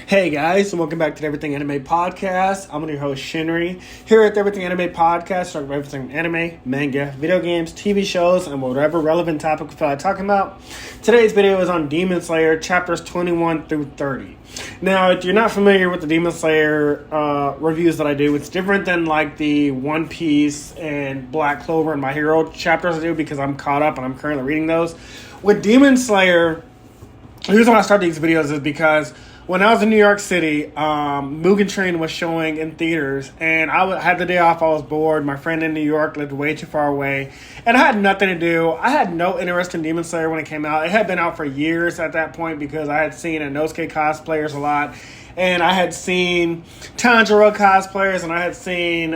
Hey guys, and welcome back to the Everything Anime Podcast. I'm your host Shinry. Here at the Everything Anime Podcast, talk about everything anime, manga, video games, TV shows, and whatever relevant topic we feel like talking about. Today's video is on Demon Slayer chapters 21 through 30. Now, if you're not familiar with the Demon Slayer reviews that I do, it's different than like the One Piece and Black Clover and My Hero chapters I do because I'm caught up and I'm currently reading those. With Demon Slayer, the reason why I start these videos is because when I was in New York City, Mugen Train was showing in theaters, and I had the day off. I was bored. My friend in New York lived way too far away, and I had nothing to do. I had no interest in Demon Slayer when it came out. It had been out for years at that point because I had seen Inosuke cosplayers a lot, and I had seen Tanjiro cosplayers, and I had seen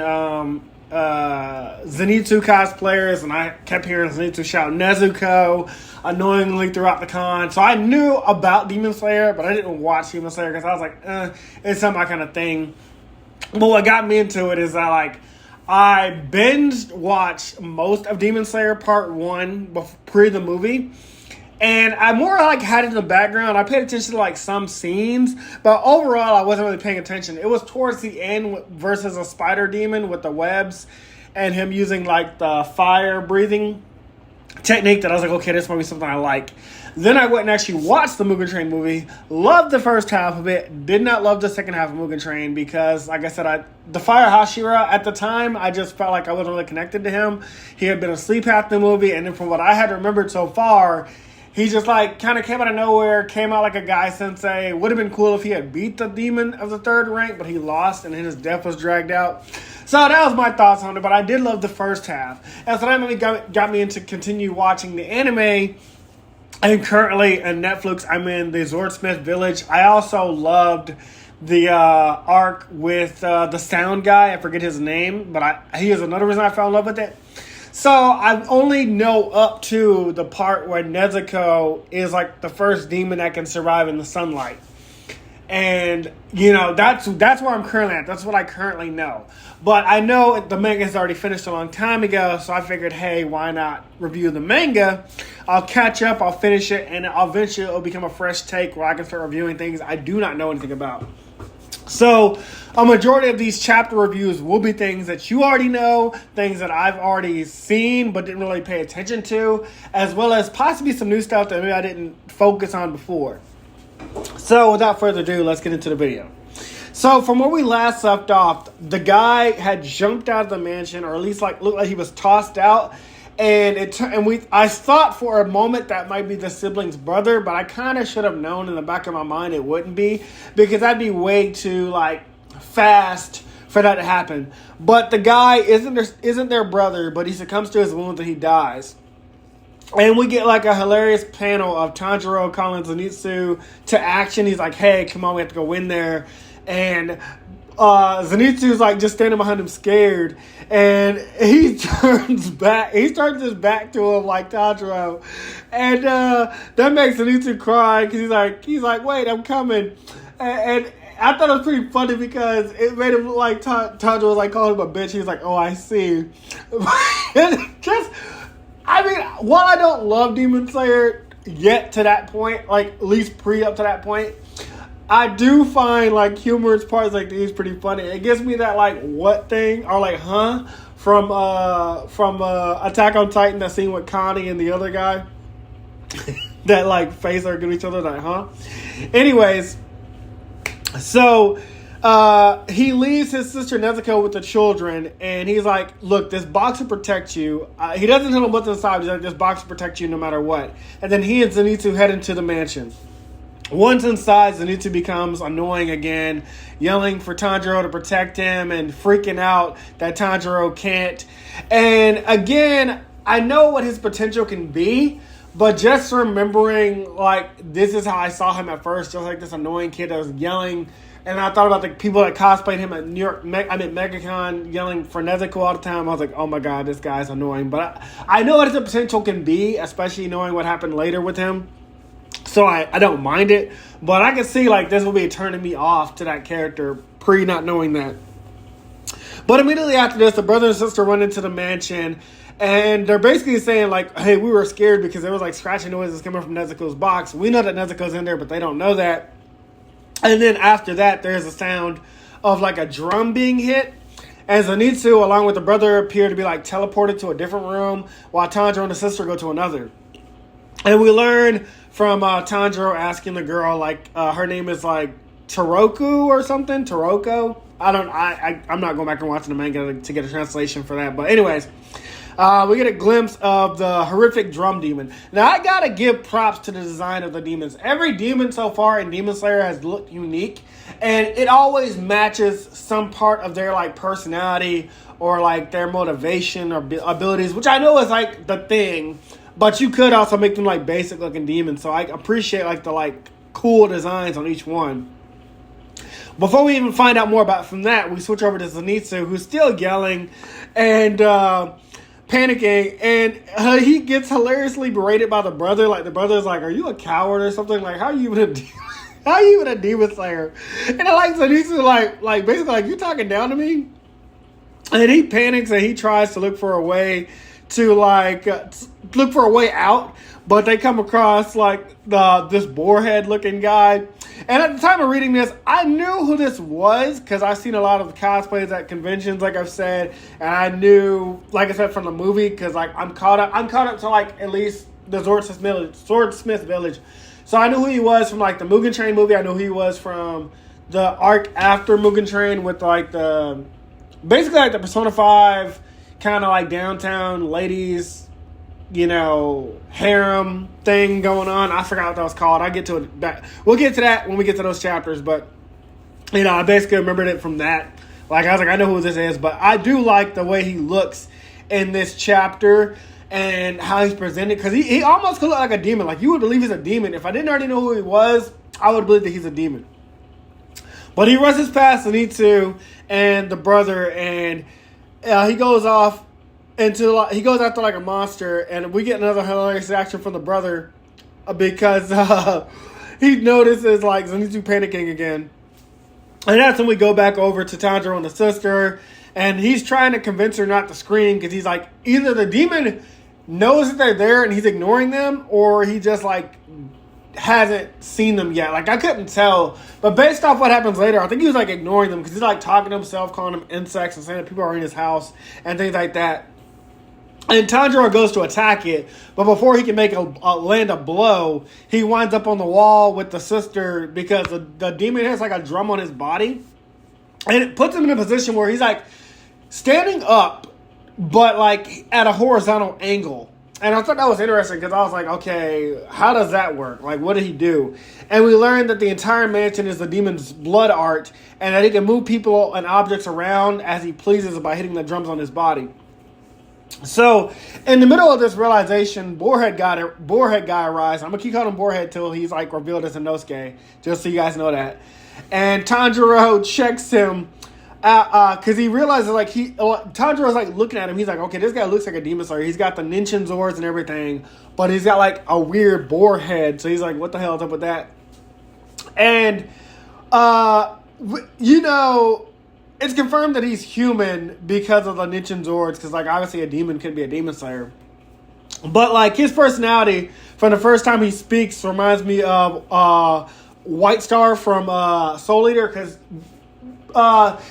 Zenitsu cosplayers, and I kept hearing Zenitsu shout Nezuko annoyingly throughout the con. So I knew about Demon Slayer, but I didn't watch Demon Slayer because I was like, it's not my kind of thing. But what got me into it is that I binge watched most of Demon Slayer Part 1 pre the movie. And I more had it in the background. I paid attention to some scenes, but overall I wasn't really paying attention. It was towards the end versus a spider demon with the webs and him using the fire breathing technique that I was like, okay, this might be something I like. Then I went and actually watched the Mugen Train movie. Loved the first half of it. Did not love the second half of Mugen Train because, like I said, the Fire Hashira at the time, I just felt like I wasn't really connected to him. He had been asleep half the movie, and then from what I had remembered so far, he just kind of came out of nowhere, came out like a guy sensei. Would have been cool if he had beat the demon of the third rank, but he lost and his death was dragged out. So that was my thoughts on it, but I did love the first half. And so that really got me into continue watching the anime. And currently on Netflix, I'm in the Swordsmith Village. I also loved the arc with the sound guy. I forget his name, but he is another reason I fell in love with it. So I only know up to the part where Nezuko is the first demon that can survive in the sunlight. And, that's where I'm currently at. That's what I currently know. But I know the manga has already finished a long time ago, so I figured, hey, why not review the manga? I'll catch up, I'll finish it, and eventually it'll become a fresh take where I can start reviewing things I do not know anything about. So a majority of these chapter reviews will be things that you already know, things that I've already seen but didn't really pay attention to, as well as possibly some new stuff that maybe I didn't focus on before. So without further ado, let's get into the video. So from where we last left off, the guy had jumped out of the mansion, or at least looked like he was tossed out. And I thought for a moment that might be the sibling's brother, but I kind of should have known in the back of my mind it wouldn't be, because that'd be way too fast for that to happen. But the guy isn't their brother, but he succumbs to his wounds and he dies. And we get a hilarious panel of Tanjiro calling Zenitsu to action. He's like, hey, come on, we have to go in there. And Zenitsu's just standing behind him scared. And he turns back. He turns his back to him like Tanjiro. And that makes Zenitsu cry because he's like, wait, I'm coming. And I thought it was pretty funny because it made him look like Tanjiro was calling him a bitch. He was like, oh, I see. While I don't love Demon Slayer yet to that point, at least up to that point, I do find humorous parts like these pretty funny. It gives me that what thing or huh from Attack on Titan, that scene with Connie and the other guy that face are giving each other huh. Anyways, so he leaves his sister Nezuko with the children, and he's like, look, this box will protect you. He doesn't tell them what's inside. He's like, this box will protect you no matter what. And then he and Zenitsu head into the mansion. Once inside, Zenitsu becomes annoying again, yelling for Tanjiro to protect him and freaking out that Tanjiro can't. And again, I know what his potential can be, but just remembering, this is how I saw him at first, just this annoying kid that was yelling. And I thought about the people that cosplayed him at MegaCon yelling for Nezuko all the time. I was like, oh my god, this guy's annoying. But I know what his potential can be, especially knowing what happened later with him. So I don't mind it. But I can see this will be turning me off to that character pre not knowing that. But immediately after this, the brother and sister run into the mansion. And they're basically saying hey, we were scared because there was scratching noises coming from Nezuko's box. We know that Nezuko's in there, but they don't know that. And then after that, there's a sound of like a drum being hit. And Zenitsu, along with the brother, appear to be like teleported to a different room, while Tanjiro and the sister go to another. And we learn from Tanjiro asking the girl, like, her name is like Toroku or something. Toroko. I'm not going back and watching the manga to get a translation for that. But anyways, we get a glimpse of the horrific drum demon. Now, I gotta give props to the design of the demons. Every demon so far in Demon Slayer has looked unique, and it always matches some part of their like personality or like their motivation or abilities, which I know is like the thing. But you could also make them like basic looking demons. So I appreciate like the like cool designs on each one. Before we even find out more about from that, we switch over to Zenitsu, who's still yelling and panicking, and he gets hilariously berated by the brother. Like the brother's like, "Are you a coward or something? Like, how are you even a demon slayer?" And I like Zenitsu, like basically like, "You talking down to me?" And he panics and he tries to look for a way to look for a way out, but they come across like this Boarhead looking guy. And at the time of reading this, I knew who this was because I've seen a lot of the cosplays at conventions, like I've said, and I knew, like I said, from the movie, because like I'm caught up to like at least the Swordsmith Village. So I knew who he was from like the Mugen Train movie. I knew who he was from the arc after Mugen Train with like basically like the Persona 5 kind of like downtown ladies, you know, harem thing going on. I forgot what that was called. I get to it. We'll get to that when we get to those chapters. But, you know, I basically remembered it from that. Like, I was like, I know who this is. But I do like the way he looks in this chapter and how he's presented. Because he almost could look like a demon. Like, you would believe he's a demon. If I didn't already know who he was, I would believe that he's a demon. But he rushes past Zenitsu and the brother, and he goes off. He goes after like a monster, and we get another hilarious action from the brother because he notices like Zenitsu panicking again. And that's when we go back over to Tanjiro and the sister, and he's trying to convince her not to scream because he's like, either the demon knows that they're there and he's ignoring them, or he just like hasn't seen them yet. Like, I couldn't tell, but based off what happens later, I think he was like ignoring them because he's like talking to himself, calling them insects and saying that people are in his house and things like that. And Tanjiro goes to attack it, but before he can make land a blow, he winds up on the wall with the sister because the demon has like a drum on his body, and it puts him in a position where he's like standing up, but like at a horizontal angle. And I thought that was interesting because I was like, okay, how does that work? Like, what did he do? And we learned that the entire mansion is the demon's blood art, and that he can move people and objects around as he pleases by hitting the drums on his body. So, in the middle of this realization, Boarhead guy arrives. I'm going to keep calling him Boarhead till he's, like, revealed as Inosuke, just so you guys know that. And Tanjiro checks him because he realizes, like, Tanjiro's, like, looking at him. He's like, okay, this guy looks like a demon slayer. He's got the Ninchin Zords and everything, but he's got, like, a weird boar head. So he's like, what the hell is up with that? And, you know, it's confirmed that he's human because of the Ninchin Zords, because, like, obviously a demon could be a demon slayer. But, like, his personality, from the first time he speaks, reminds me of White Star from Soul Eater, because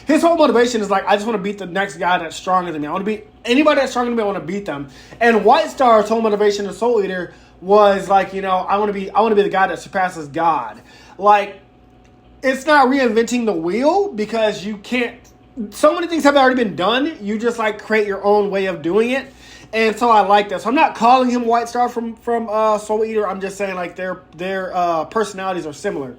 his whole motivation is, like, I just want to beat the next guy that's stronger than me. I want to beat anybody that's stronger than me, I want to beat them. And White Star's whole motivation in Soul Eater was, like, you know, I want to be the guy that surpasses God. Like, it's not reinventing the wheel because you can't. So many things have already been done. You just like create your own way of doing it, and so I like this. So I'm not calling him White Star from Soul Eater. I'm just saying like their personalities are similar.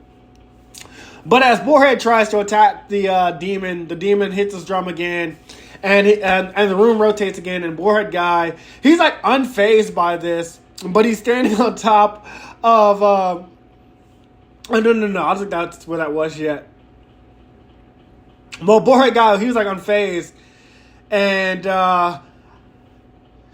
But as Boarhead tries to attack the demon hits his drum again, and the room rotates again. And Boarhead guy, he's like unfazed by this, but he's standing on top of. No. I don't think that's where that was yet. Well, Boarhead guy, he was like unfazed, and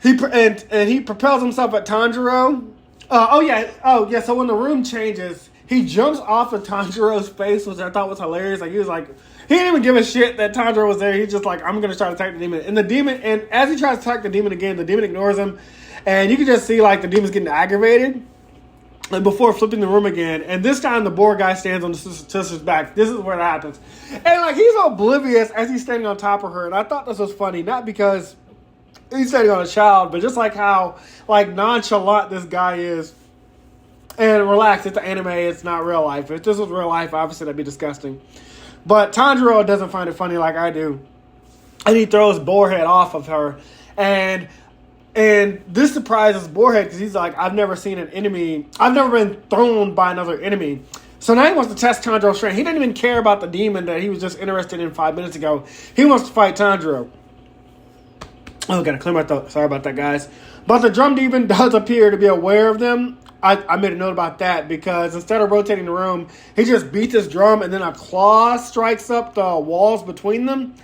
he propels himself at Tanjiro. Oh yeah. So when the room changes, he jumps off of Tanjiro's face, which I thought was hilarious. Like he didn't even give a shit that Tanjiro was there. He's just like, I'm gonna try to attack the demon, and as he tries to attack the demon again, the demon ignores him, and you can just see like the demon's getting aggravated. and before flipping the room again. And this time the boar guy stands on the sister's back. This is where it happens. And like he's oblivious as he's standing on top of her. And I thought this was funny, not because he's standing on a child, but just like how like nonchalant this guy is. And relax, it's an anime, it's not real life. If this was real life, obviously that'd be disgusting. But Tanjiro doesn't find it funny like I do. And he throws Boarhead off of her. And this surprises Boarhead because he's like, I've never seen an enemy. I've never been thrown by another enemy. So now he wants to test Tanjiro's strength. He didn't even care about the demon that he was just interested in 5 minutes ago. He wants to fight Tanjiro. Oh, gotta clear my throat. Sorry about that, guys. But the drum demon does appear to be aware of them. I made a note about that because instead of rotating the room, he just beats his drum and then a claw strikes up the walls between them.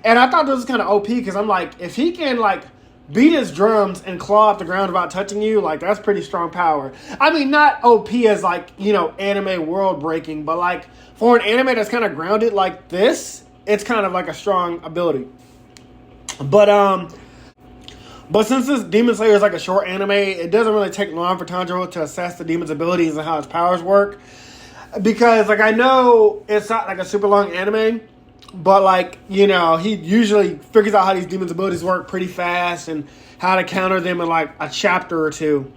And I thought this was kind of OP because I'm like, if he can like beat his drums and claw up the ground without touching you, like that's pretty strong power. I mean, not OP as like, you know, anime world breaking, but like for an anime that's kind of grounded like this, it's kind of like a strong ability. But since this Demon Slayer is like a short anime, it doesn't really take long for Tanjiro to assess the demon's abilities and how his powers work. Because, like, I know it's not like a super long anime, but, like, you know, he usually figures out how these demons' abilities work pretty fast and how to counter them in, like, a chapter or two.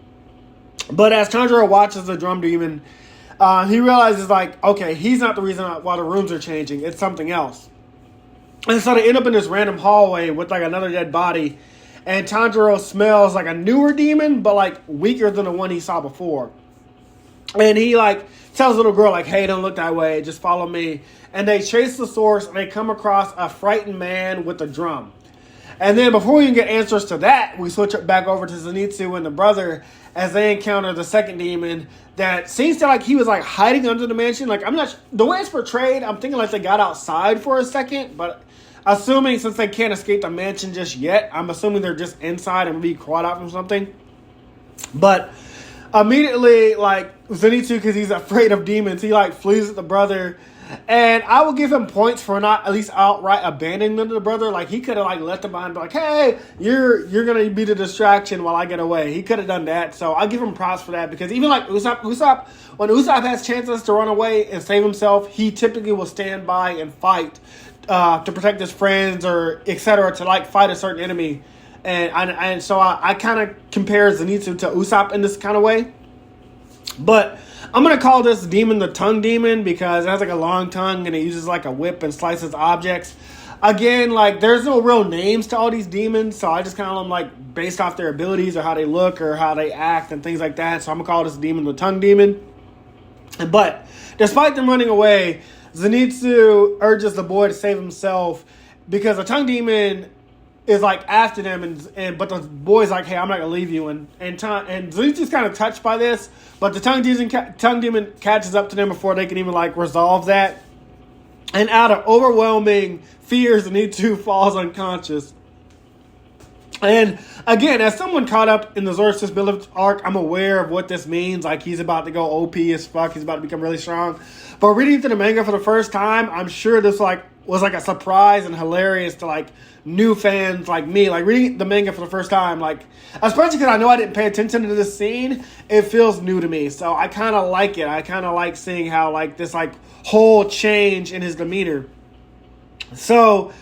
But as Tanjiro watches the drum demon, he realizes, like, okay, he's not the reason why the rooms are changing. It's something else. And so they end up in this random hallway with, like, another dead body. And Tanjiro smells like a newer demon, but like weaker than the one he saw before. And he like tells the little girl like, hey, don't look that way. Just follow me. And they chase the source and they come across a frightened man with a drum. And then before we can get answers to that, we switch it back over to Zenitsu and the brother as they encounter the second demon that seems to like he was like hiding under the mansion. Like I'm not the way it's portrayed, I'm thinking like they got outside for a second, but assuming since they can't escape the mansion just yet, I'm assuming they're just inside and be crawled out from something. But immediately, like, Zenitsu, because he's afraid of demons, he, like, flees at the brother. And I will give him points for not at least outright abandoning the brother. Like, he could have, like, left him behind and be like, hey, you're going to be the distraction while I get away. He could have done that. So I'll give him props for that. Because even, like, Usopp, when Usopp has chances to run away and save himself, he typically will stand by and fight to protect his friends or etc. to like fight a certain enemy, and so I kind of compare Zenitsu to Usopp in this kind of way. But I'm gonna call this demon the tongue demon because it has like a long tongue and it uses like a whip and slices objects. Again, like there's no real names to all these demons, so I just kind of them like based off their abilities or how they look or how they act and things like that. So I'm gonna call this demon the tongue demon. But despite them running away, Zenitsu urges the boy to save himself because the tongue demon is like after them, but the boy's like, "Hey, I'm not gonna leave you." And Zenitsu's kind of touched by this, but the tongue demon catches up to them before they can even like resolve that. And out of overwhelming fear, Zenitsu falls unconscious. And again, as someone caught up in the Zoroastrian Village arc, I'm aware of what this means. Like, he's about to go OP as fuck. He's about to become really strong. But reading through the manga for the first time, I'm sure this was like a surprise and hilarious to like new fans like me. Like reading the manga for the first time, like especially because I know I didn't pay attention to this scene, it feels new to me. So I kind of like it. I kind of like seeing how like this like whole change in his demeanor. So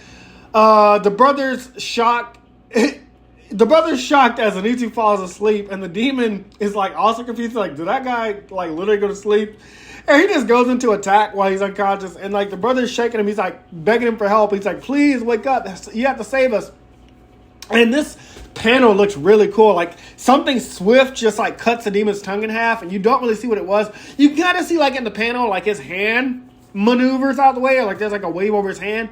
the brother's shocked. The brother's shocked as Zenitsu falls asleep, and the demon is like also confused. Like, did that guy like literally go to sleep? And he just goes into attack while he's unconscious. And like the brother's shaking him. He's like begging him for help. He's like, please wake up. You have to save us. And this panel looks really cool. Like something swift just like cuts the demon's tongue in half, and you don't really see what it was. You gotta see like in the panel, like his hand maneuvers out the way, or like there's like a wave over his hand.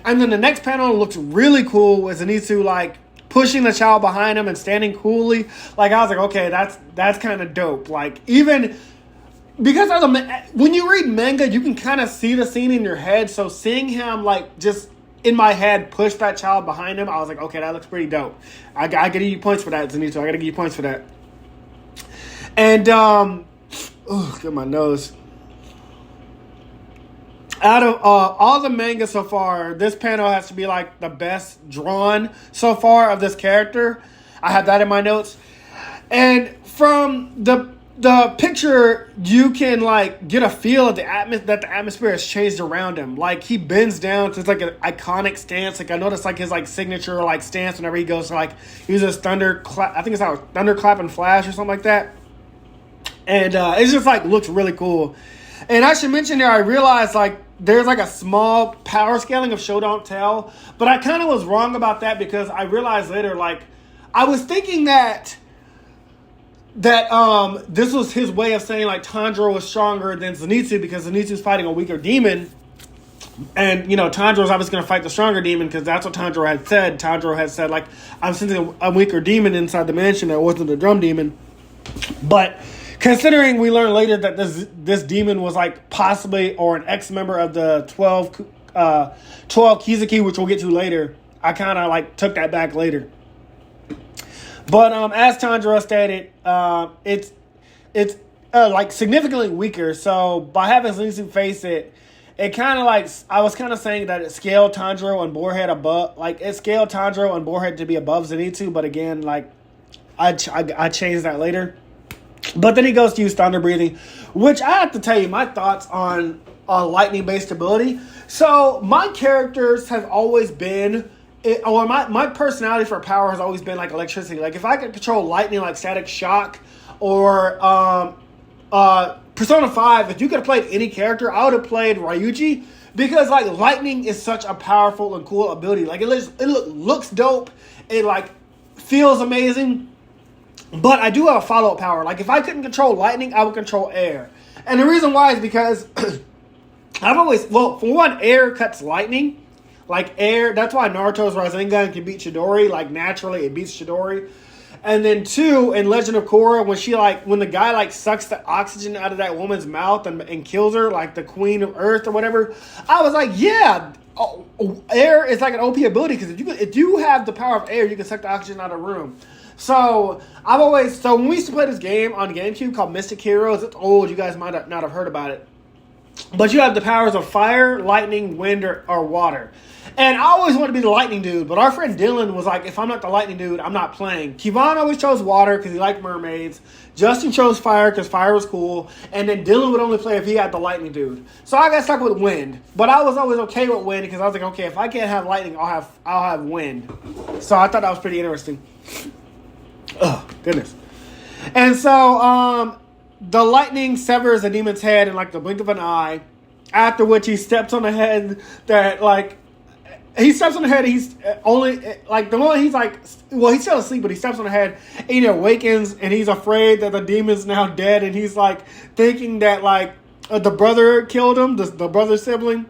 And then the next panel looks really cool with Zenitsu like pushing the child behind him and standing coolly. Like I was like, okay, that's kind of dope. Like even because when you read manga, you can kind of see the scene in your head. So seeing him like just in my head push that child behind him, I was like, okay, that looks pretty dope. I gotta give you points for that, Zenitsu. I gotta give you points for that. And get my nose. Out of all the manga so far, this panel has to be like the best drawn so far of this character. I have that in my notes. And from the the picture, you can like get a feel of that the atmosphere has changed around him. Like he bends down to like an iconic stance. Like I noticed like his like signature like stance whenever he goes to like uses thunderclap. I think it's like thunderclap and flash or something like that. And it's just like looks really cool. And I should mention there, I realized like there's like a small power scaling of show don't tell, but I kind of was wrong about that because I realized later like I was thinking that this was his way of saying like Tanjiro was stronger than Zenitsu because Zenitsu's fighting a weaker demon, and you know Tanjiro's obviously going to fight the stronger demon because that's what Tanjiro had said. Tanjiro had said like I'm sensing a weaker demon inside the mansion that wasn't a drum demon, but considering we learned later that this demon was like possibly or an ex-member of the 12 Kizuki, which we'll get to later, I kind of like took that back later. But as Tanjiro stated, it's like significantly weaker. So by having Zenitsu face it, it kind of like I was kind of saying that it scaled Tanjiro and Boarhead above, like it scaled Tanjiro and Boarhead to be above Zenitsu. But again, like I changed that later. But then he goes to use thunder breathing, which I have to tell you my thoughts on lightning based ability. So my characters have always been. My personality for power has always been like electricity. Like if I could control lightning like Static Shock or Persona 5, if you could have played any character, I would have played Ryuji because like lightning is such a powerful and cool ability. Like it looks dope. It like feels amazing. But I do have a follow-up power. Like if I couldn't control lightning, I would control air. And the reason why is because I've always, well, for one, air cuts lightning. Like air, that's why Naruto's Rasengan can beat Chidori. Like naturally, it beats Chidori. And then two, in Legend of Korra, when the guy like sucks the oxygen out of that woman's mouth and kills her, like the Queen of Earth or whatever, I was like, yeah, air is like an OP ability because if you have the power of air, you can suck the oxygen out of a room. So when we used to play this game on GameCube called Mystic Heroes, it's old. You guys might not have heard about it. But you have the powers of fire, lightning, wind, or water. And I always wanted to be the lightning dude, but our friend Dylan was like, if I'm not the lightning dude, I'm not playing. Kivon always chose water because he liked mermaids. Justin chose fire because fire was cool. And then Dylan would only play if he had the lightning dude. So I got stuck with wind. But I was always okay with wind because I was like, okay, if I can't have lightning, I'll have wind. So I thought that was pretty interesting. Oh, goodness. And so the lightning severs a demon's head in like the blink of an eye, after which he steps on the head that like he steps on the head. He's only like the moment he's like, well, he's still asleep, but he steps on the head and he awakens and he's afraid that the demon's now dead, and he's like thinking that like the brother killed him, the brother's sibling.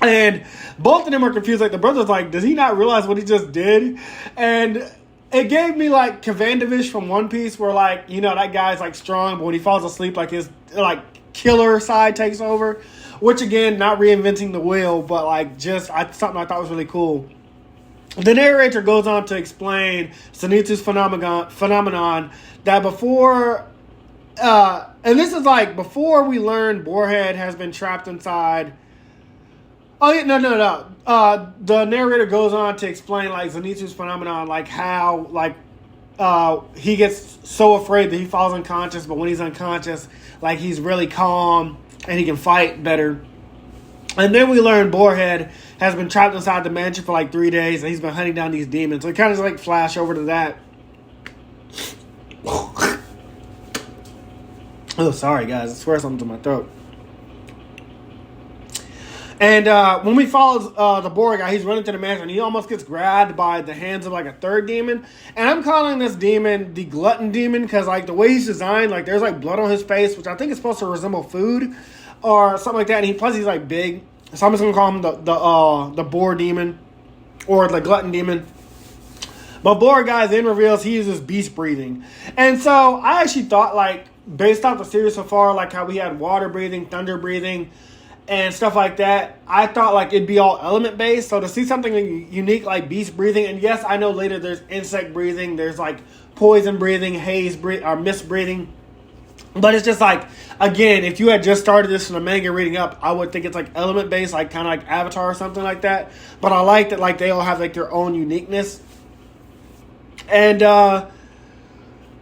And both of them are confused. Like the brother's like, does he not realize what he just did? And it gave me like Kavandavish from One Piece, where like, you know, that guy's like strong, but when he falls asleep, like his like killer side takes over. Which again, not reinventing the wheel, but like just something I thought was really cool. The narrator goes on to explain Zenitsu's phenomenon that before, and this is like before we learn Boarhead has been trapped inside. Oh yeah, no. The narrator goes on to explain like Zenitsu's phenomenon, like how like he gets so afraid that he falls unconscious, but when he's unconscious, like he's really calm and he can fight better. And then we learn Boarhead has been trapped inside the mansion for like 3 days, and he's been hunting down these demons. So we kind of just like flash over to that. Oh, sorry guys, I swear something's in my throat. And when we follow the boar guy, he's running to the mansion. He almost gets grabbed by the hands of like a third demon. And I'm calling this demon the glutton demon because like the way he's designed, like there's like blood on his face, which I think is supposed to resemble food or something like that. And plus he's like big, so I'm just gonna call him the boar demon or the glutton demon. But boar guy then reveals he uses beast breathing. And so I actually thought like based off the series so far, like how we had water breathing, thunder breathing, and stuff like that, I thought like it'd be all element based. So to see something unique like beast breathing, and yes, I know later there's insect breathing, there's like poison breathing, haze breathing, or mist breathing. But it's just like, again, if you had just started this in a manga reading up, I would think it's like element based, like kind of like Avatar or something like that. But I like that like they all have like their own uniqueness. And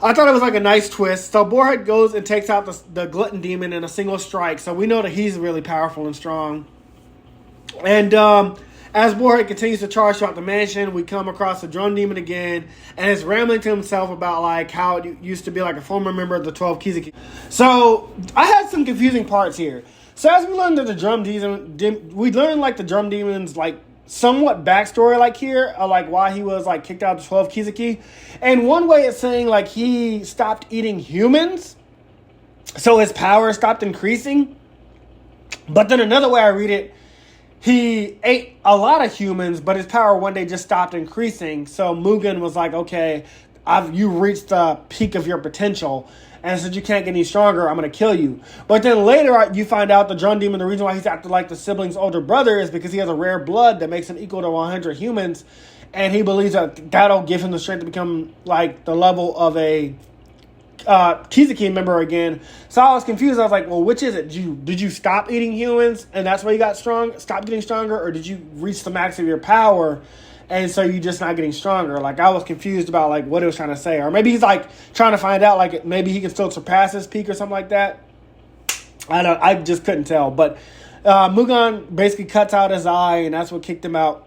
I thought it was like a nice twist. So Boarhead goes and takes out the glutton demon in a single strike. So we know that he's really powerful and strong. And as Boarhead continues to charge throughout the mansion, we come across the drum demon again, and it's rambling to himself about like how it used to be like a former member of the 12 Kizuki. So I had some confusing parts here. So as we learned that the drum demon, we learned like the drum demon's like somewhat backstory like here, like why he was like kicked out of the 12 Kizuki. And one way it's saying like he stopped eating humans, so his power stopped increasing. But then another way I read it, he ate a lot of humans, but his power one day just stopped increasing. So Mugen was like, okay, you reached the peak of your potential, and since you can't get any stronger, I'm going to kill you. But then later you find out the drum demon, the reason why he's after like the sibling's older brother is because he has a rare blood that makes him equal to 100 humans, and he believes that that'll give him the strength to become like the level of a Kizuki member again. So I was confused. I was like, well, which is it? Did you stop eating humans and that's why you got stop getting stronger, or did you reach the max of your power and so you're just not getting stronger? Like, I was confused about like what it was trying to say. Or maybe he's like trying to find out like maybe he can still surpass his peak or something like that. I just couldn't tell. But Mugen basically cuts out his eye, and that's what kicked him out.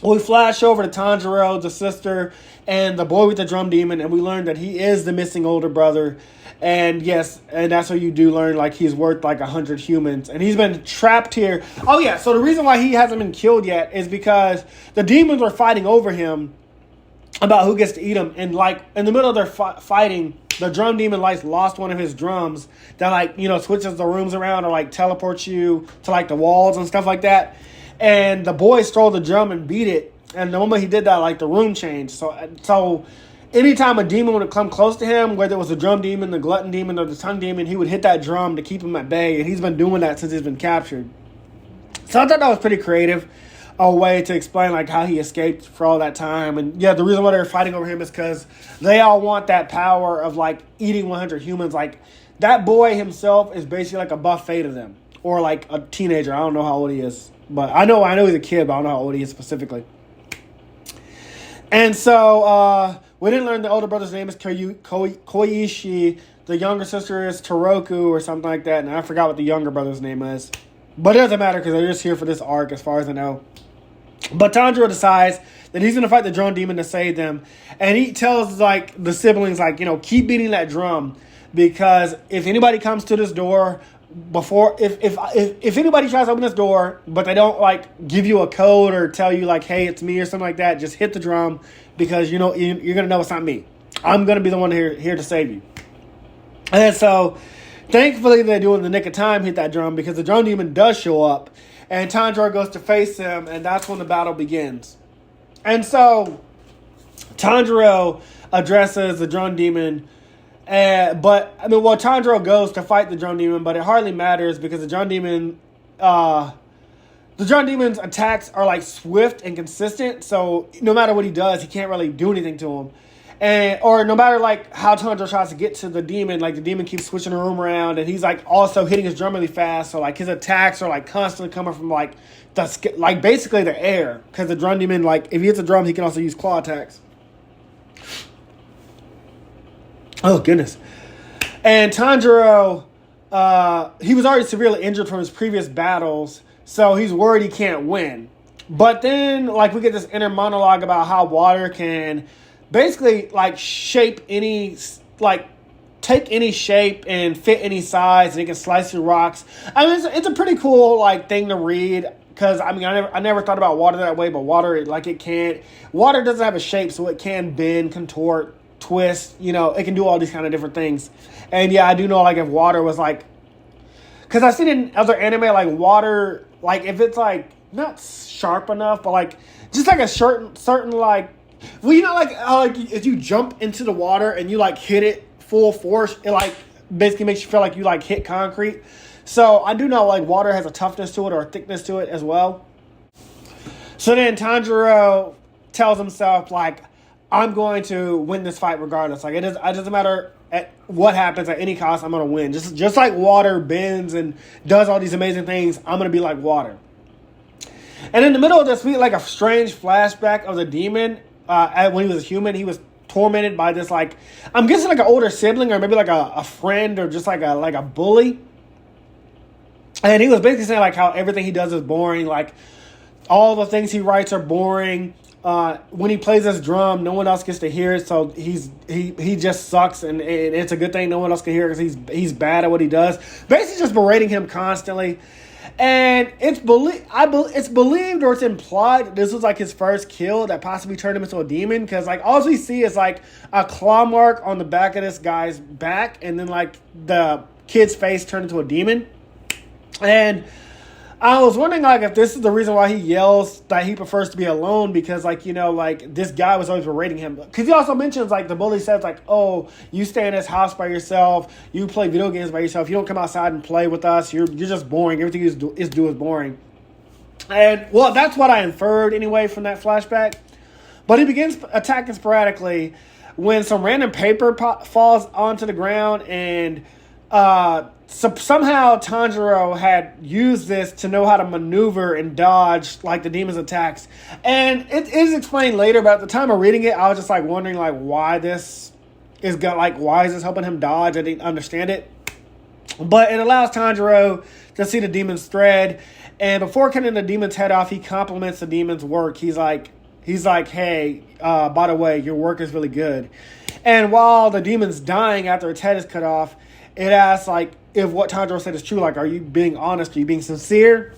We flash over to Tanjiro, the sister, and the boy with the drum demon, and we learn that he is the missing older brother. And yes, and that's what you do learn, like he's worth like 100 humans, and he's been trapped here. Oh yeah, so the reason why he hasn't been killed yet is because the demons are fighting over him about who gets to eat him. And like in the middle of their fighting, the drum demon like lost one of his drums that like, you know, switches the rooms around or like teleports you to like the walls and stuff like that. And the boy stole the drum and beat it. And the moment he did that, like the room changed. So anytime a demon would come close to him, whether it was the drum demon, the glutton demon, or the tongue demon, he would hit that drum to keep him at bay. And he's been doing that since he's been captured. So I thought that was pretty creative, a way to explain like how he escaped for all that time. And yeah, the reason why they're fighting over him is because they all want that power of like eating 100 humans. Like that boy himself is basically like a buffet to them, or like a teenager. I don't know how old he is. But I know he's a kid, but I don't know how old he is specifically. And so we didn't learn the older brother's name is Koichi. The younger sister is Toroku or something like that. And I forgot what the younger brother's name is. But it doesn't matter because they're just here for this arc as far as I know. But Tanjiro decides that he's going to fight the drum demon to save them. And he tells like the siblings, like, you know, keep beating that drum. Because if anybody comes to this door... if anybody tries to open this door, but they don't like give you a code or tell you like, hey, it's me or something like that, just hit the drum, because you know you're gonna know it's not me. I'm gonna be the one here to save you. And so, thankfully, they do in the nick of time hit that drum, because the drum demon does show up, and Tanjiro goes to face him, and that's when the battle begins. And so, Tanjiro addresses the drum demon. But I mean, Tanjiro goes to fight the drum demon, but it hardly matters because the drum demon's attacks are like swift and consistent. So no matter what he does, he can't really do anything to him. Or no matter like how Tanjiro tries to get to the demon, like the demon keeps switching the room around, and he's like also hitting his drum really fast. So like his attacks are like constantly coming from like basically the air, because the drum demon, like if he hits a drum, he can also use claw attacks. Oh, goodness. And Tanjiro, he was already severely injured from his previous battles, so he's worried he can't win. But then, like, we get this inner monologue about how water can basically, like, shape any, like, take any shape and fit any size, and it can slice through rocks. I mean, it's a pretty cool, like, thing to read, because, I mean, I never thought about water that way, but water, like, it can't. Water doesn't have a shape, so it can bend, contort, twist, you know, it can do all these kind of different things. And yeah, I do know, like, if water was like, because I've seen in other anime, like, water, like, if it's like not sharp enough, but like just like a certain like, well, you know, like if you jump into the water and you like hit it full force, it like basically makes you feel like you like hit concrete. So I do know like water has a toughness to it or a thickness to it as well. So then Tanjiro tells himself like, I'm going to win this fight regardless. Like, it doesn't matter at what happens at any cost, I'm going to win. Just like water bends and does all these amazing things, I'm going to be like water. And in the middle of this, we get like a strange flashback of the demon. When he was a human, he was tormented by this, like, I'm guessing like an older sibling or maybe like a friend or just like a bully. And he was basically saying like how everything he does is boring. Like all the things he writes are boring. When he plays his drum, no one else gets to hear it. So he just sucks, and it's a good thing no one else can hear it because he's bad at what he does. Basically, just berating him constantly. And it's believed or it's implied that this was like his first kill that possibly turned him into a demon, because like all we see is like a claw mark on the back of this guy's back, and then like the kid's face turned into a demon. And I was wondering like if this is the reason why he yells that he prefers to be alone, because like, you know, like this guy was always berating him. Because he also mentions like the bully says like, oh, you stay in this house by yourself, you play video games by yourself, you don't come outside and play with us, you're just boring, everything you do is boring. And well, that's what I inferred anyway from that flashback. But he begins attacking sporadically when some random paper falls onto the ground, and so somehow Tanjiro had used this to know how to maneuver and dodge like the demon's attacks. And it is explained later, but at the time of reading it, I was just like wondering like why this is helping him dodge? I didn't understand it. But it allows Tanjiro to see the demon's thread. And before cutting the demon's head off, he compliments the demon's work. He's like, hey, by the way, your work is really good. And while the demon's dying after its head is cut off, it asks like if what Tanjiro said is true. Like, are you being honest? Are you being sincere?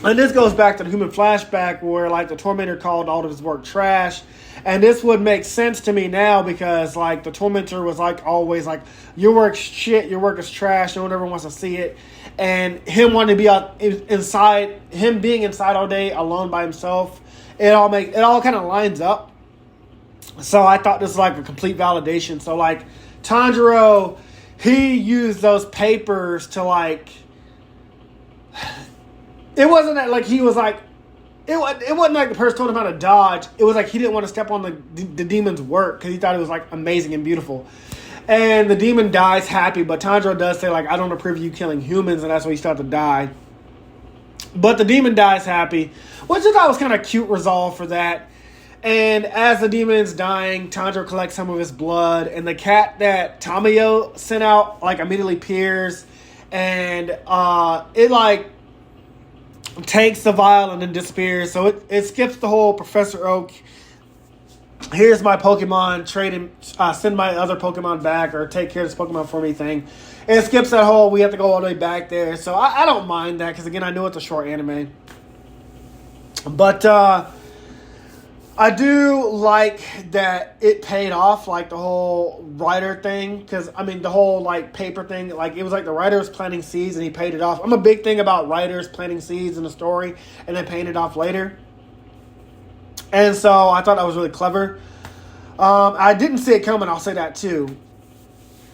And this goes back to the human flashback where like the tormentor called all of his work trash. And this would make sense to me now because like the tormentor was like always like, your work's shit, your work is trash, no one ever wants to see it. And him wanting to be out inside, him being inside all day alone by himself, it all kind of lines up. So I thought this was like a complete validation. So like Tanjiro, he used those papers to like, it wasn't that like he was like, it wasn't like the person told him how to dodge. It was like he didn't want to step on the demon's work because he thought it was like amazing and beautiful. And the demon dies happy, but Tanjiro does say like, I don't approve of you killing humans, and that's when he started to die. But the demon dies happy, which I thought was kind of cute resolve for that. And as the demon is dying, Tanjiro collects some of his blood, and the cat that Tamayo sent out like immediately appears, and it like takes the vial and then disappears. So it skips the whole Professor Oak, here's my Pokemon, send my other Pokemon back or take care of this Pokemon for me thing. It skips that whole we have to go all the way back there. So I don't mind that because again I know it's a short anime, but I do like that it paid off, like the whole writer thing, because I mean the whole like paper thing, like it was like the writer was planting seeds and he paid it off. I'm a big thing about writers planting seeds in a story and then paying it off later, and so I thought that was really clever. I didn't see it coming, I'll say that too.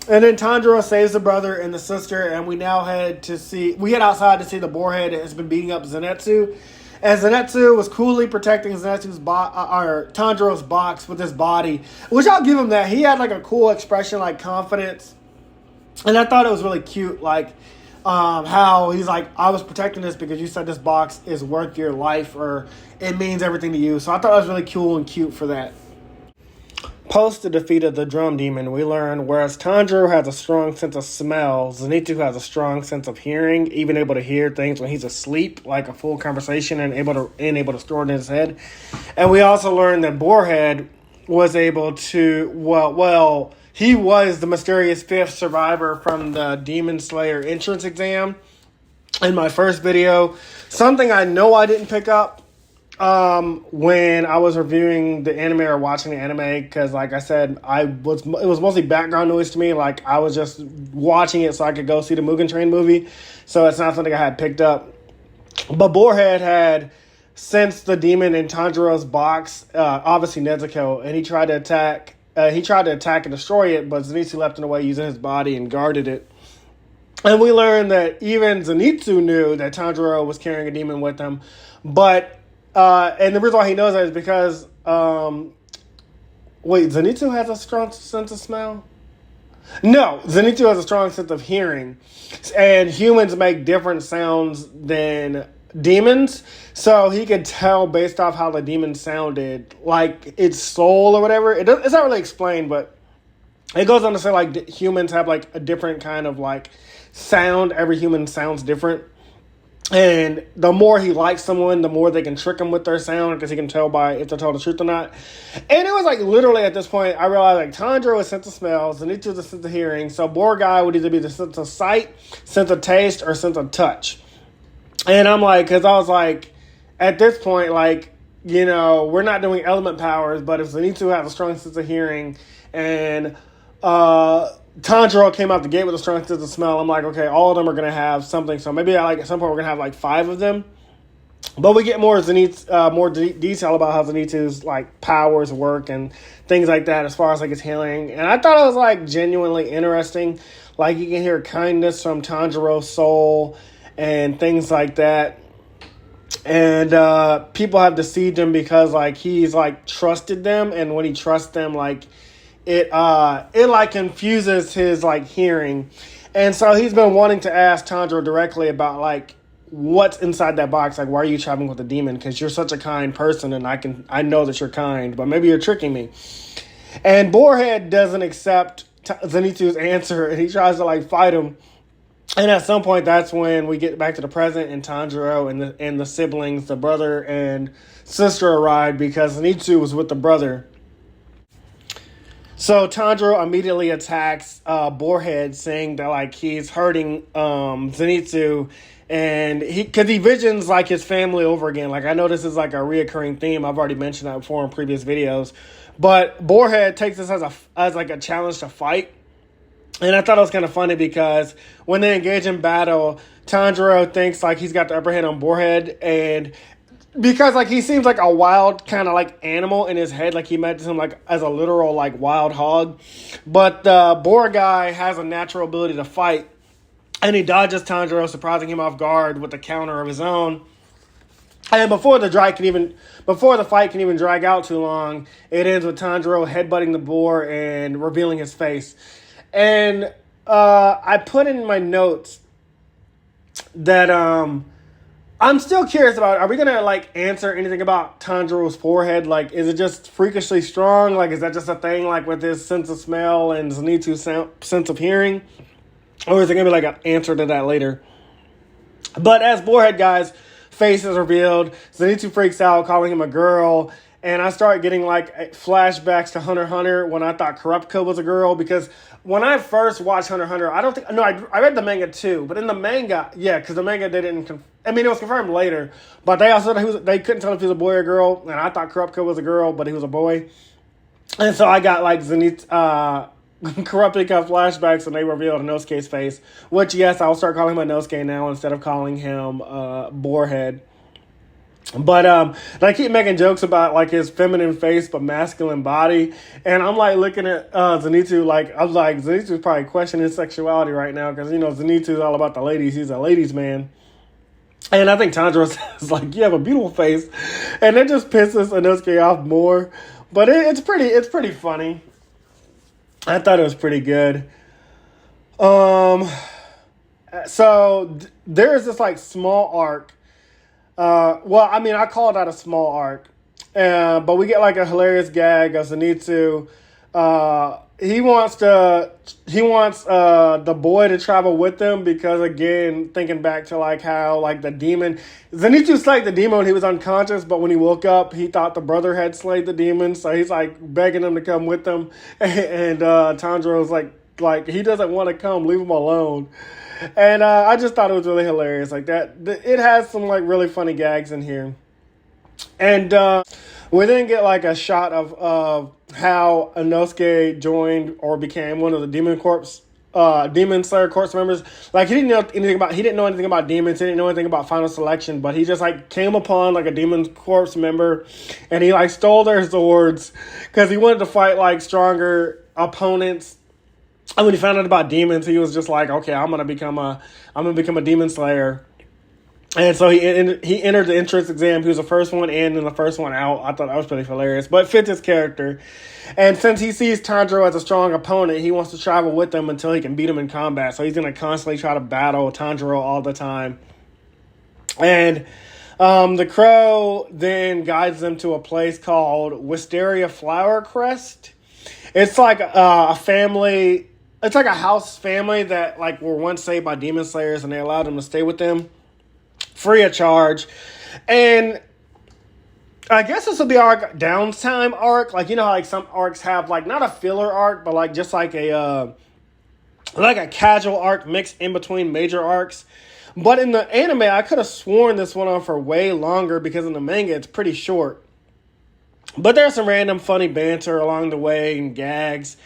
And then Tanjiro saves the brother and the sister, and we now head outside to see the Boarhead that has been beating up Zenitsu. And Zenitsu was coolly protecting Tanjiro's box with his body, which I'll give him that. He had like a cool expression, like confidence. And I thought it was really cute, like how he's like, I was protecting this because you said this box is worth your life or it means everything to you. So I thought it was really cool and cute for that. Post the defeat of the drum demon, we learn whereas Tanjiro has a strong sense of smell, Zenitsu has a strong sense of hearing, even able to hear things when he's asleep, like a full conversation, and able to store it in his head. And we also learn that Boarhead was able to, he was the mysterious fifth survivor from the Demon Slayer entrance exam in my first video. Something I know I didn't pick up when I was reviewing the anime or watching the anime, because like I said, it was mostly background noise to me. Like I was just watching it so I could go see the Mugen Train movie, so it's not something I had picked up. But Boarhead had sensed the demon in Tanjiro's box, obviously Nezuko, and he tried to attack and destroy it, but Zenitsu left in the way using his body and guarded it. And we learned that even Zenitsu knew that Tanjiro was carrying a demon with him, but and the reason why he knows that is because, Zenitsu has a strong sense of smell? No, Zenitsu has a strong sense of hearing. And humans make different sounds than demons, so he could tell based off how the demon sounded, like its soul or whatever. It's not really explained, but it goes on to say like humans have like a different kind of like sound. Every human sounds different. And the more he likes someone, the more they can trick him with their sound because he can tell by if they're telling the truth or not. And it was like literally at this point, I realized like Tanjiro was sense of smell, Zenitsu was the sense of hearing. So Boarhead would either be the sense of sight, sense of taste, or sense of touch. And I'm like, because I was like, at this point, like, you know, we're not doing element powers, but if Zenitsu has a strong sense of hearing and Tanjiro came out the gate with a strong sense of smell, I'm like, okay, all of them are going to have something. So maybe like at some point we're going to have like 5 of them. But we get more detail about how Zenitsu's like powers work and things like that as far as like his healing. And I thought it was like genuinely interesting. Like you can hear kindness from Tanjiro's soul and things like that. And people have deceived him because like he's like trusted them, and when he trusts them, like it like confuses his like hearing. And so he's been wanting to ask Tanjiro directly about like what's inside that box. Like, why are you traveling with a demon? Because you're such a kind person, and I know that you're kind, but maybe you're tricking me. And Boarhead doesn't accept Zenitsu's answer, and he tries to like fight him. And at some point, that's when we get back to the present, and Tanjiro and the siblings, the brother and sister, arrive because Zenitsu was with the brother. So Tanjiro immediately attacks Boarhead, saying that like he's hurting Zenitsu, and because he visions like his family over again. Like I know this is like a reoccurring theme. I've already mentioned that before in previous videos, but Boarhead takes this as like a challenge to fight. And I thought it was kind of funny because when they engage in battle, Tanjiro thinks like he's got the upper hand on Boarhead, and because like he seems like a wild kind of like animal in his head, like he imagines him like as a literal like wild hog. But the boar guy has a natural ability to fight, and he dodges Tanjiro, surprising him off guard with a counter of his own. And before the fight can even drag out too long, it ends with Tanjiro headbutting the boar and revealing his face. And I put in my notes that I'm still curious about, are we going to like answer anything about Tanjiro's forehead? Like, is it just freakishly strong? Like, is that just a thing like with his sense of smell and Zenitsu's sense of hearing? Or is it going to be like an answer to that later? But as Boarhead guy's face is revealed, Zenitsu freaks out, calling him a girl. And I start getting like flashbacks to Hunter x Hunter when I thought Kurapika was a girl, because when I first watched Hunter x Hunter, I read the manga too, but in the manga, yeah, because the manga they didn't. It was confirmed later, but they also they couldn't tell if he was a boy or girl, and I thought Kurapika was a girl, but he was a boy, and so I got like Kurapika flashbacks, and they revealed Inosuke's face, which yes, I'll start calling him Inosuke now instead of calling him Boarhead. But they keep making jokes about like his feminine face but masculine body, and I'm like looking at Zenitsu, like I'm like Zenitsu's probably questioning his sexuality right now, because you know Zenitsu's all about the ladies. He's a ladies' man, and I think Tanjiro says like you have a beautiful face, and it just pisses Inosuke off more. But it's pretty funny. I thought it was pretty good. So there's this like small arc. I call it out a small arc, but we get like a hilarious gag of Zenitsu. He wants the boy to travel with them because, again, thinking back to like how like the demon, Zenitsu slayed the demon when he was unconscious, but when he woke up, he thought the brother had slayed the demon, so he's like begging him to come with them, and Tanjiro's like he doesn't want to come, leave him alone. And I just thought it was really hilarious. Like that, it has some like really funny gags in here. And we then get like a shot of how Inosuke joined or became one of the Demon Slayer Corps members. Like he didn't know anything about demons. He didn't know anything about final selection. But he just like came upon like a Demon Corps member, and he like stole their swords because he wanted to fight like stronger opponents. And when he found out about demons, he was just like, okay, I'm gonna become a demon slayer. And so he entered the entrance exam. He was the first one in and the first one out. I thought that was pretty hilarious, but fits his character. And since he sees Tanjiro as a strong opponent, he wants to travel with him until he can beat him in combat. So he's gonna constantly try to battle Tanjiro all the time. And the crow then guides them to a place called Wisteria Flower Crest. It's like a family. It's like a house family that like were once saved by demon slayers, and they allowed them to stay with them free of charge. And I guess this will be our downtime arc. Like, you know how like some arcs have like not a filler arc, but like just like a casual arc mixed in between major arcs. But in the anime, I could have sworn this went on for way longer because in the manga it's pretty short. But there's some random funny banter along the way and gags.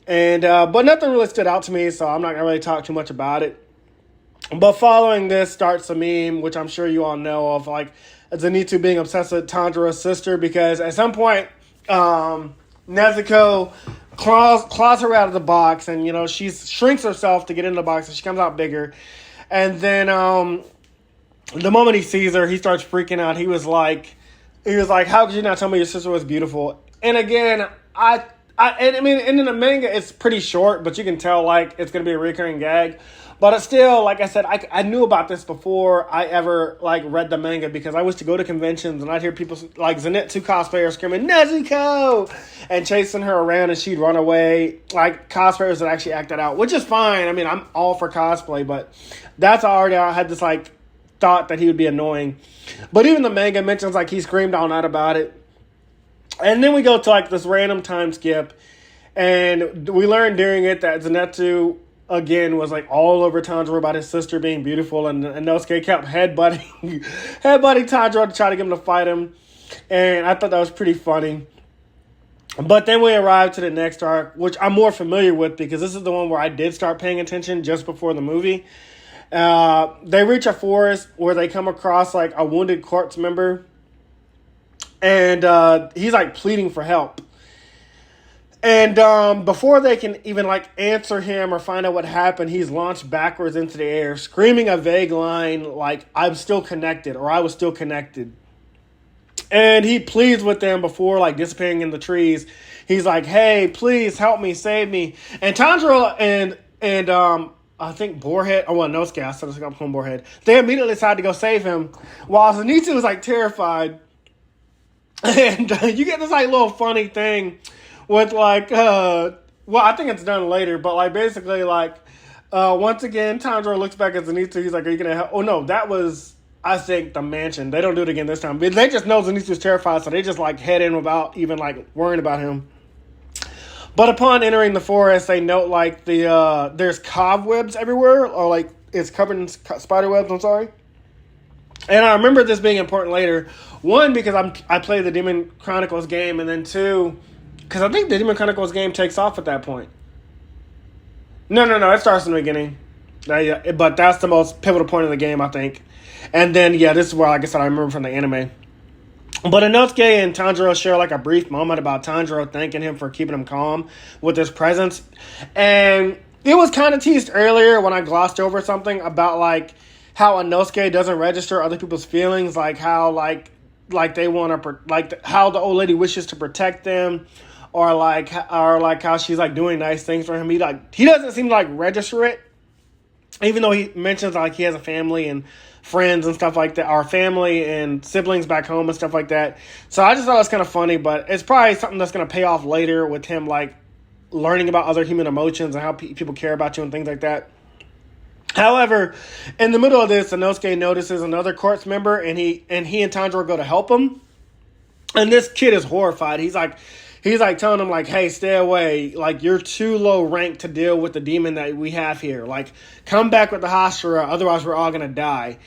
And but nothing really stood out to me, so I'm not going to really talk too much about it. But following this starts a meme, which I'm sure you all know of, like Zenitsu being obsessed with Tanjiro's sister, because at some point, Nezuko claws her out of the box, and, you know, she shrinks herself to get in the box, and she comes out bigger. And then the moment he sees her, he starts freaking out. He was like, how could you not tell me your sister was beautiful? And again, I mean, and in the manga, it's pretty short, but you can tell, like, it's going to be a recurring gag. But it's still, like I said, I knew about this before I ever, like, read the manga, because I used to go to conventions and I'd hear people, like, Zenitsu cosplayers screaming, Nezuko! And chasing her around, and she'd run away. Like, cosplayers that actually act that out, which is fine. I mean, I'm all for cosplay, but that's already, I had this, like, thought that he would be annoying. But even the manga mentions, like, he screamed all night about it. And then we go to, like, this random time skip, and we learn during it that Zenitsu, again, was, like, all over Tanjiro about his sister being beautiful, and Inosuke kept headbutting Tanjiro to try to get him to fight him, and I thought that was pretty funny. But then we arrive to the next arc, which I'm more familiar with, because this is the one where I did start paying attention just before the movie. They reach a forest where they come across, like, a wounded corpse member, and he's, like, pleading for help. And before they can even, like, answer him or find out what happened, he's launched backwards into the air, screaming a vague line like, I'm still connected, or I was still connected. And he pleads with them before, like, disappearing in the trees. He's like, hey, please help me, save me. And Tanjiro and I think Boarhead, Inosuke, I said it's called Boarhead, they immediately decided to go save him, while Zenitsu was, like, terrified. And you get this, like, little funny thing with, like, well, I think it's done later, but, like, basically, like, once again, Tanjiro looks back at Zenitsu. He's like, are you going to help? Oh, no, that was, I think, the mansion. They don't do it again this time. But they just know Zenitsu's terrified, so they just, like, head in without even, like, worrying about him. But upon entering the forest, they note, like, there's cobwebs everywhere, or, like, it's covered in spider webs, I'm sorry. And I remember this being important later. One, because I played the Demon Chronicles game, and then two, because I think the Demon Chronicles game takes off at that point. No, it starts in the beginning. But that's the most pivotal point of the game, I think. And then, yeah, this is where, like I said, I remember from the anime. But Inosuke and Tanjiro share, like, a brief moment about Tanjiro thanking him for keeping him calm with his presence. And it was kind of teased earlier when I glossed over something about, like, how Inosuke doesn't register other people's feelings, like how, like they want to, like, how the old lady wishes to protect them, or how she's, like, doing nice things for him. He doesn't seem to, like, register it, even though he mentions, like, he has a family and friends and stuff like that, or family and siblings back home and stuff like that. So I just thought it was kind of funny, but it's probably something that's going to pay off later with him, like, learning about other human emotions and how people care about you and things like that. However, in the middle of this, Inosuke notices another corpse member, and he and Tanjiro go to help him. And this kid is horrified. He's like telling him, like, hey, stay away. Like, you're too low rank to deal with the demon that we have here. Like, come back with the Hashira, otherwise we're all going to die.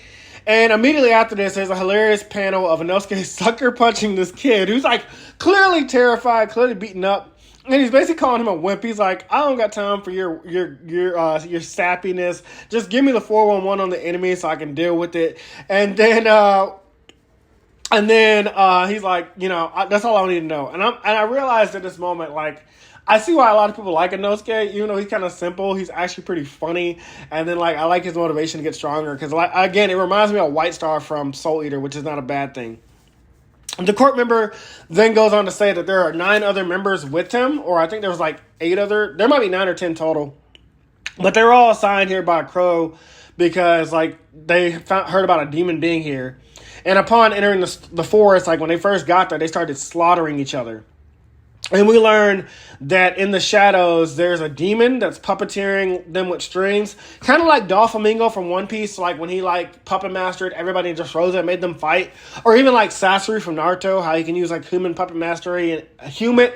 And immediately after this, there's a hilarious panel of Inosuke sucker punching this kid who's, like, clearly terrified, clearly beaten up. And he's basically calling him a wimp. He's like, I don't got time for your sappiness. Just give me the 411 on the enemy so I can deal with it. And then he's like, you know, that's all I need to know. And I realized at this moment, like, I see why a lot of people like Inosuke. Even though he's kind of simple, he's actually pretty funny. And then, like, I like his motivation to get stronger. Because, like, again, it reminds me of White Star from Soul Eater, which is not a bad thing. The court member then goes on to say that there are 9 other members with him, or I think there was, like, 8 other. There might be 9 or 10 total. But they're all assigned here by Crow because like they heard about a demon being here. And upon entering the forest, like when they first got there, they started slaughtering each other. And we learn that in the shadows, there's a demon that's puppeteering them with strings. Kind of like Doflamingo from One Piece, like when he like puppet mastered everybody and just rose it and made them fight. Or even like Sasori from Naruto, how he can use like human puppet mastery and human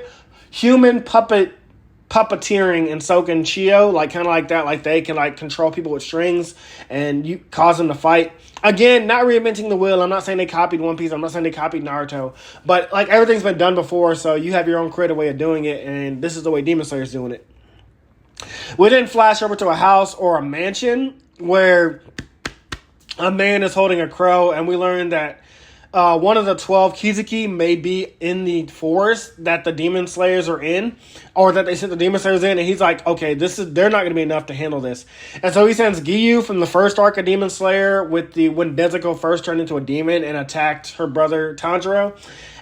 puppeteering and Soken Chio, like kind of like that. Like they can like control people with strings and you cause them to fight. Again, not reinventing the wheel. I'm not saying they copied One Piece. I'm not saying they copied Naruto. But like everything's been done before, so you have your own creative way of doing it, and this is the way Demon Slayer's doing it. We then flash over to a house or a mansion where a man is holding a crow, and we learn that one of the 12 Kizuki may be in the forest that the Demon Slayers are in, or that they sent the Demon Slayers in, and he's like, okay, they're not going to be enough to handle this. And so he sends Giyu from the first arc of Demon Slayer when Nezuko first turned into a demon and attacked her brother Tanjiro.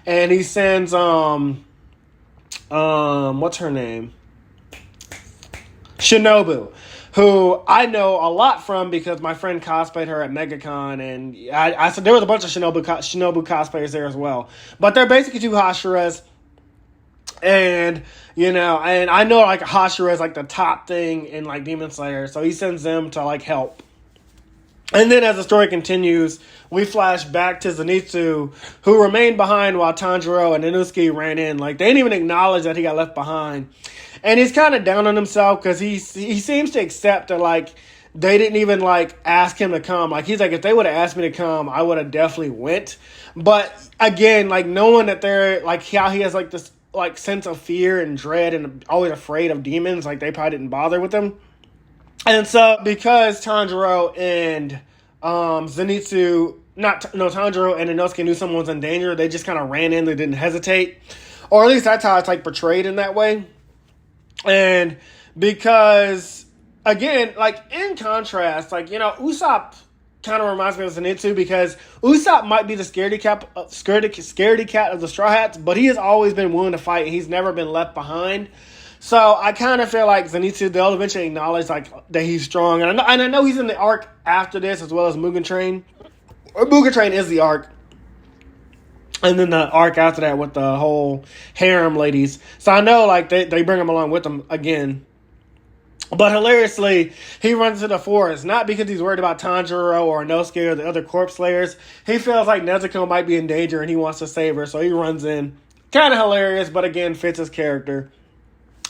And he sends, what's her name? Shinobu, who I know a lot from because my friend cosplayed her at MegaCon, and I said there was a bunch of Shinobu cosplayers there as well. But they're basically two Hashiras, and and I know like Hashira is like the top thing in like Demon Slayer, so he sends them to like help. And then as the story continues, we flash back to Zenitsu, who remained behind while Tanjiro and Inosuke ran in. Like, they didn't even acknowledge that he got left behind. And he's kind of down on himself because he seems to accept that, like, they didn't even, like, ask him to come. Like, he's like, if they would have asked me to come, I would have definitely went. But, again, like, knowing that they're, like, how he has, like, this, like, sense of fear and dread and always afraid of demons, like, they probably didn't bother with him. And so, because Tanjiro and Tanjiro and Inosuke knew someone was in danger, they just kind of ran in, they didn't hesitate. Or at least that's how it's, like, portrayed in that way. And because, again, like, in contrast, like, Usopp kind of reminds me of Zenitsu because Usopp might be the scaredy cat of the Straw Hats, but he has always been willing to fight. He's never been left behind. So I kind of feel like Zenitsu, they'll eventually acknowledge like that he's strong. And I know he's in the arc after this as well as Mugen Train. Or Mugen Train is the arc. And then the arc after that with the whole harem ladies. So I know like they bring him along with them again. But hilariously, he runs into the forest, not because he's worried about Tanjiro or Inosuke or the other corpse slayers. He feels like Nezuko might be in danger and he wants to save her. So he runs in. Kind of hilarious, but again, fits his character.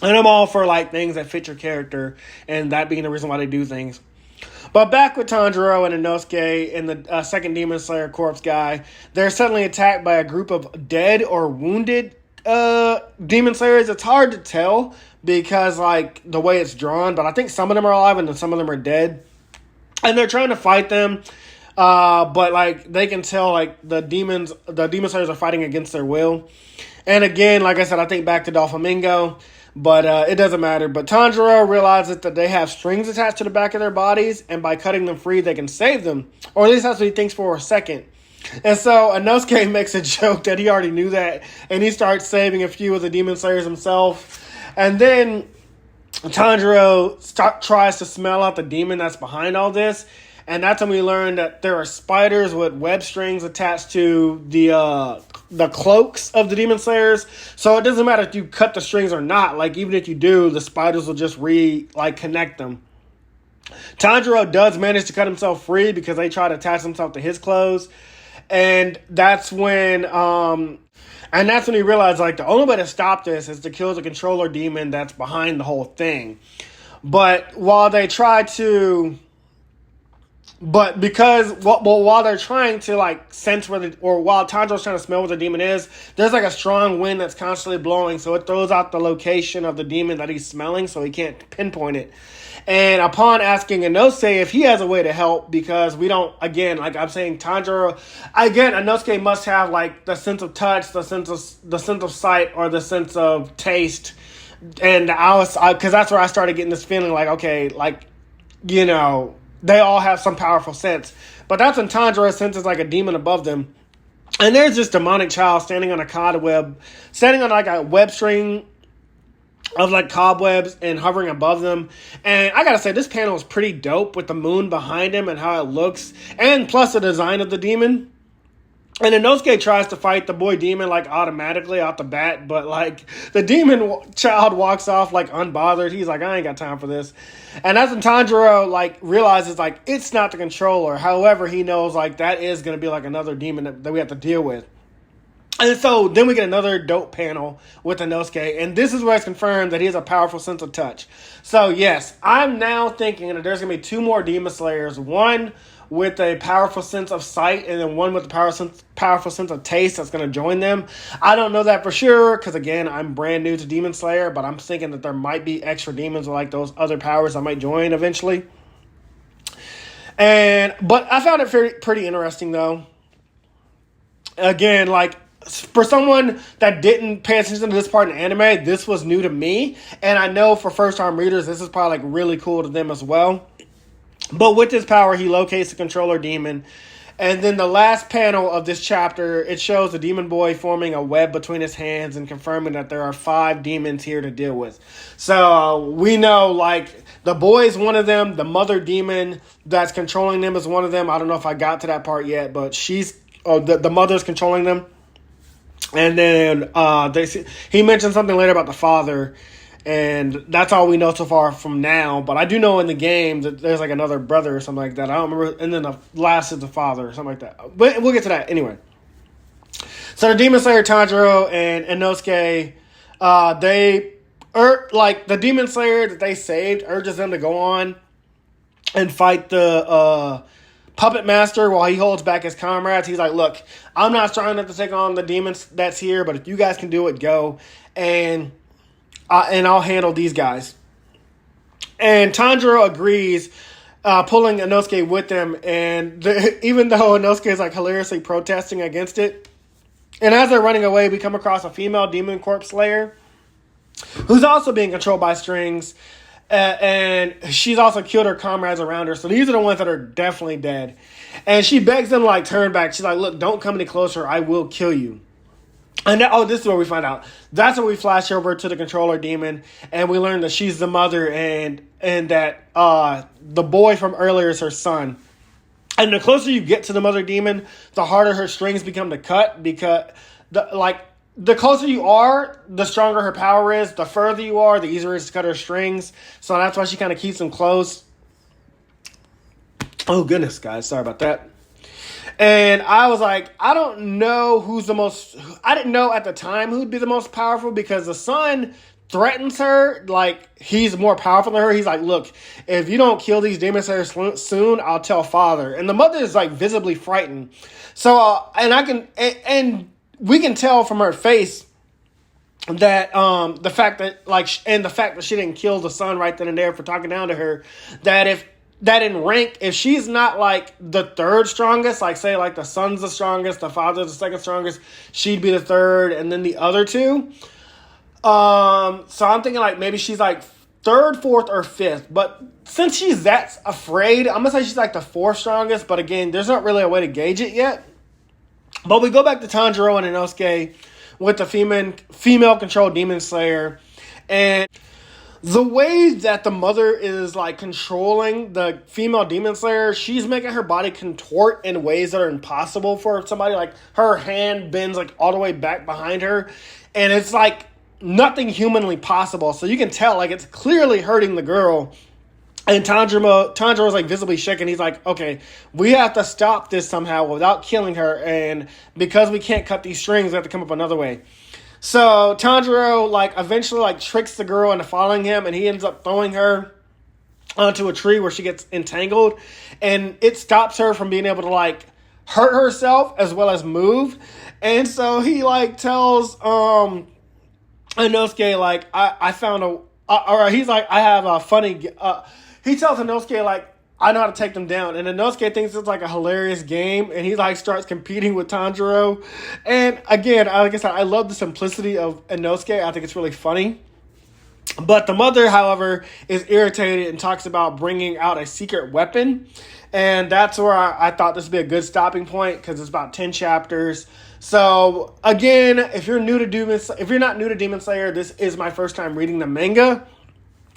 And I'm all for, like, things that fit your character, and that being the reason why they do things. But back with Tanjiro and Inosuke and the second Demon Slayer corpse guy, they're suddenly attacked by a group of dead or wounded Demon Slayers. It's hard to tell because, like, the way it's drawn, but I think some of them are alive and then some of them are dead. And they're trying to fight them, but, like, they can tell, like, the Demon Slayers are fighting against their will. And again, like I said, I think back to Doflamingo. But it doesn't matter. But Tanjiro realizes that they have strings attached to the back of their bodies, and by cutting them free, they can save them. Or at least that's what he thinks for a second. And so Inosuke makes a joke that he already knew that, and he starts saving a few of the Demon Slayers himself. And then Tanjiro tries to smell out the demon that's behind all this. And that's when we learn that there are spiders with web strings attached to the cloaks of the Demon Slayers. So it doesn't matter if you cut the strings or not. Like, even if you do, the spiders will just connect them. Tanjiro does manage to cut himself free because they try to attach himself to his clothes. And that's when he realized, like, the only way to stop this is to kill the controller demon that's behind the whole thing. But while they try to... But because, while they're trying to, like, sense while Tanjiro's trying to smell what the demon is, there's, like, a strong wind that's constantly blowing, so it throws out the location of the demon that he's smelling, so he can't pinpoint it. And upon asking Inosuke if he has a way to help, because we don't, again, like I'm saying, Tanjiro, again, Inosuke must have, like, the sense of touch, the sense of sight, or the sense of taste. And because that's where I started getting this feeling, like, okay, like, they all have some powerful sense. But that's when Tanjiro senses like a demon above them. And there's this demonic child standing on a cobweb, standing on like a web string of like cobwebs and hovering above them. And I gotta say, this panel is pretty dope with the moon behind him and how it looks, and plus the design of the demon. And Inosuke tries to fight the boy demon like automatically out the bat, but like the demon child walks off like unbothered. He's like, I ain't got time for this. And that's when Tanjiro like realizes like it's not the controller. However, he knows like that is gonna be like another demon that we have to deal with. And so then we get another dope panel with Inosuke, and this is where it's confirmed that he has a powerful sense of touch. So yes, I'm now thinking that there's going to be 2 more Demon Slayers, one with a powerful sense of sight, and then one with a powerful sense of taste that's going to join them. I don't know that for sure, because again, I'm brand new to Demon Slayer, but I'm thinking that there might be extra demons with like those other powers I might join eventually. But I found it pretty interesting though. Again, like, for someone that didn't pay attention to this part in anime, this was new to me. And I know for first-time readers, this is probably like really cool to them as well. But with this power, he locates the controller demon. And then the last panel of this chapter, it shows the demon boy forming a web between his hands and confirming that there are 5 demons here to deal with. So we know like the boy is one of them. The mother demon that's controlling them is one of them. I don't know if I got to that part yet, but the mother's controlling them. And then he mentioned something later about the father, and that's all we know so far from now. But I do know in the game that there's like another brother or something like that. I don't remember. And then the last is the father or something like that. But we'll get to that anyway. So the Demon Slayer Tanjiro and Inosuke, the Demon Slayer that they saved urges them to go on and fight the Puppet Master while he holds back his comrades. He's like, look, I'm not strong enough to take on the demons that's here, but if you guys can do it, go. And I'll handle these guys. And Tanjiro agrees, pulling Inosuke with them. And even though Inosuke is like hilariously protesting against it. And as they're running away, we come across a female demon corpse slayer who's also being controlled by strings. And she's also killed her comrades around her. So these are the ones that are definitely dead. And she begs them to like turn back. She's like, look, don't come any closer. I will kill you. And this is where we find out. That's when we flash over to the controller demon. And we learn that she's the mother and that the boy from earlier is her son. And the closer you get to the mother demon, the harder her strings become to cut. Because the closer you are, the stronger her power is. The further you are, the easier it is to cut her strings. So that's why she kind of keeps them close. Oh, goodness, guys. Sorry about that. And I was like, I don't know I didn't know at the time who'd be the most powerful because the son threatens her. Like, he's more powerful than her. He's like, look, if you don't kill these demon slayers soon, I'll tell father. And the mother is like visibly frightened. So, and we can tell from her face that the fact that she didn't kill the son right then and there for talking down to her, that in rank, if she's not like the third strongest, like say like the son's the strongest, the father's the second strongest, she'd be the third, and then the other two. So I'm thinking like maybe she's like third, fourth, or fifth. But since she's that afraid, I'm gonna say she's like the fourth strongest. But again, there's not really a way to gauge it yet. But we go back to Tanjiro and Inosuke with the female-controlled Demon Slayer. And the way that the mother is, like, controlling the female Demon Slayer, she's making her body contort in ways that are impossible for somebody. Like, her hand bends, like, all the way back behind her. And it's, like, nothing humanly possible. So you can tell, like, it's clearly hurting the girl. And Tanjiro's like visibly shaking. He's like, okay, we have to stop this somehow without killing her. And because we can't cut these strings, we have to come up another way. So Tanjiro like eventually like tricks the girl into following him, and he ends up throwing her onto a tree where she gets entangled, and it stops her from being able to like hurt herself as well as move. And so he like tells Inosuke like I found a or he's like I have a funny. He tells Inosuke, like, I know how to take them down. And Inosuke thinks it's, like, a hilarious game. And he, like, starts competing with Tanjiro. And, again, like I said, I love the simplicity of Inosuke. I think it's really funny. But the mother, however, is irritated and talks about bringing out a secret weapon. And that's where I thought this would be a good stopping point because it's about 10 chapters. So again, if you're not new to Demon Slayer, this is my first time reading the manga.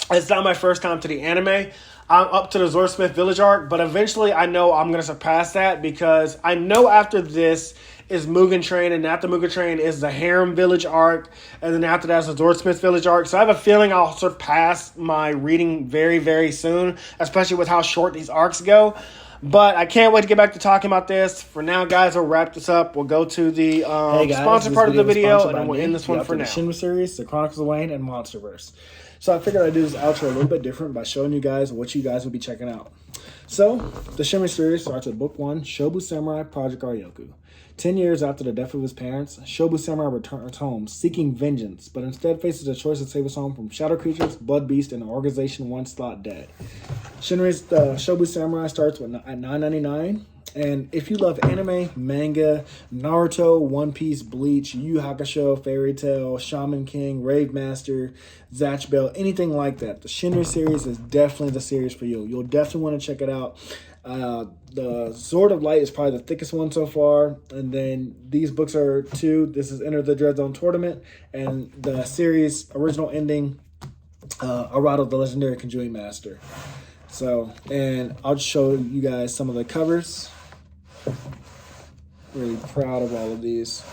It's not my first time to the anime. I'm up to the Zorsmith Village arc, but eventually I know I'm going to surpass that because I know after this is Mugen Train, and after Mugen Train is the Harem Village arc, and then after that is the Zorsmith Village arc. So I have a feeling I'll surpass my reading very, very soon, especially with how short these arcs go. But I can't wait to get back to talking about this. For now, guys, we'll wrap this up. We'll go to the sponsor part of the video, and then we'll end this one for now. The Shinry series, the Chronicles of Wayne, and Monsterverse. So I figured I'd do this outro a little bit different by showing you guys what you guys will be checking out. So, the Shinry series starts with Book 1, Shobu Samurai Project Aryoku. 10 years after the death of his parents, Shobu Samurai returns home seeking vengeance, but instead faces a choice to save his home from shadow creatures, blood beasts, and an organization once thought dead. Shinry's Shobu Samurai starts at $9.99. And if you love anime, manga, Naruto, One Piece, Bleach, Yu Yu Hakusho, Fairy Tail, Shaman King, Rave Master, Zatch Bell, anything like that, the Shinry series is definitely the series for you. You'll definitely want to check it out. The Sword of Light is probably the thickest one so far. And then these books are 2. This is Enter the Dread Zone Tournament. And the series original ending, Arado, the Legendary Conjuring Master. So, and I'll just show you guys some of the covers. Really proud of all of these.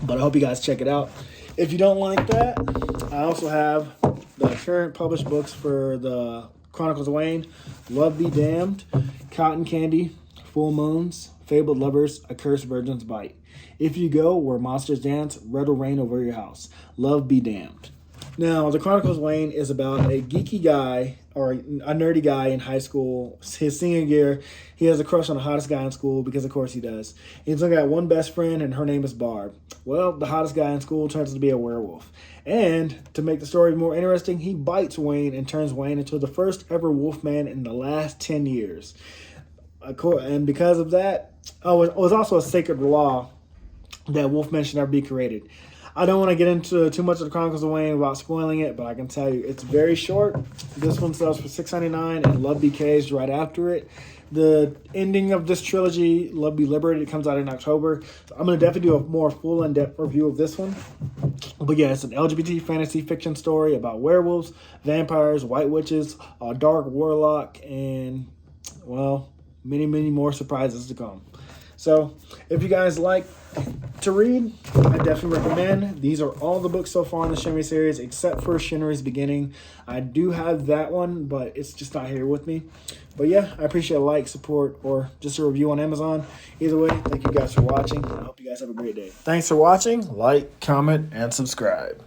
But I hope you guys check it out. If you don't like that, I also have the current published books for the Chronicles of Wayne, Love Be Damned, Cotton Candy, Full Moons, Fabled Lovers, A Cursed Virgin's Bite. If You Go Where Monsters Dance, Red will Rain Over Your House. Love Be Damned. Now, the Chronicles of Wayne is about a geeky guy, or a nerdy guy in high school. His senior year, he has a crush on the hottest guy in school, because of course he does. He's only got one best friend, and her name is Barb. Well, the hottest guy in school turns out to be a werewolf. And to make the story more interesting, he bites Wayne and turns Wayne into the first ever wolfman in the last 10 years. And because of that, it was also a sacred law that wolfmen should never be created. I don't want to get into too much of the Chronicles of Wayne without spoiling it, but I can tell you it's very short. This one sells for $6.99, and Love Be Caged right after it. The ending of this trilogy, Love Be Liberated, comes out in October. So I'm going to definitely do a more full in-depth review of this one. But yeah, it's an LGBT fantasy fiction story about werewolves, vampires, white witches, a dark warlock, and, well, many, many more surprises to come. So if you guys like to read, I definitely recommend. These are all the books so far in the Shinry series, except for Shinry's Beginning. I do have that one, but it's just not here with me. But yeah, I appreciate a like, support, or just a review on Amazon. Either way, thank you guys for watching. I hope you guys have a great day. Thanks for watching. Like, comment, and subscribe.